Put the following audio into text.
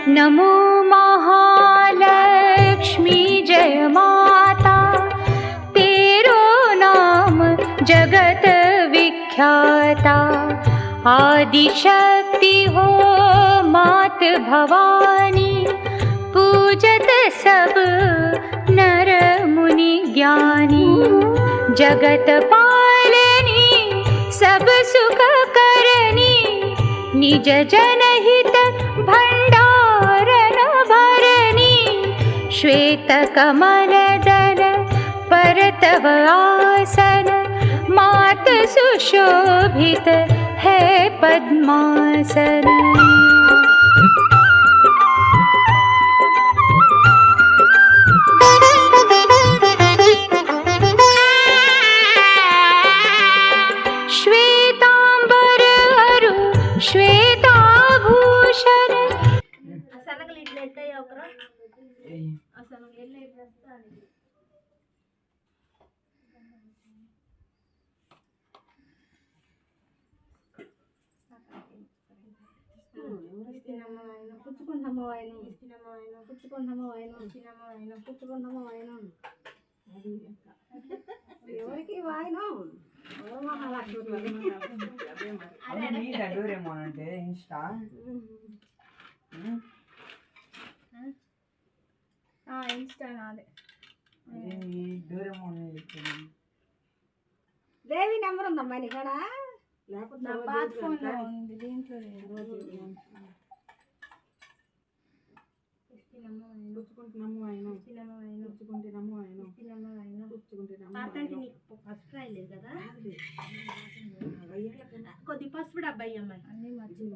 नमो महालक्ष्मी जय माता, तेरो नाम जगत विख्याता। आदिशक्ति हो मात भवानी, पूजत सब नर मुनि ज्ञानी। जगत पालनी सब सुख करनी, निज जनहित भंडारण भरनी। श्वेत कमल दल पर तव आसन, मात सुशोभित है पद्मासन। श्वेतांबर अरु श्वेताभूषण। దేవి నెంబర్ ఉందమ్మా ఇక్కడ లేకపోతే పాత ఫోన్ లో ఉంది దీంట్లో కొద్ది పసుపు డబ్బాయి అమ్మాయి అన్ని మర్చిపోయి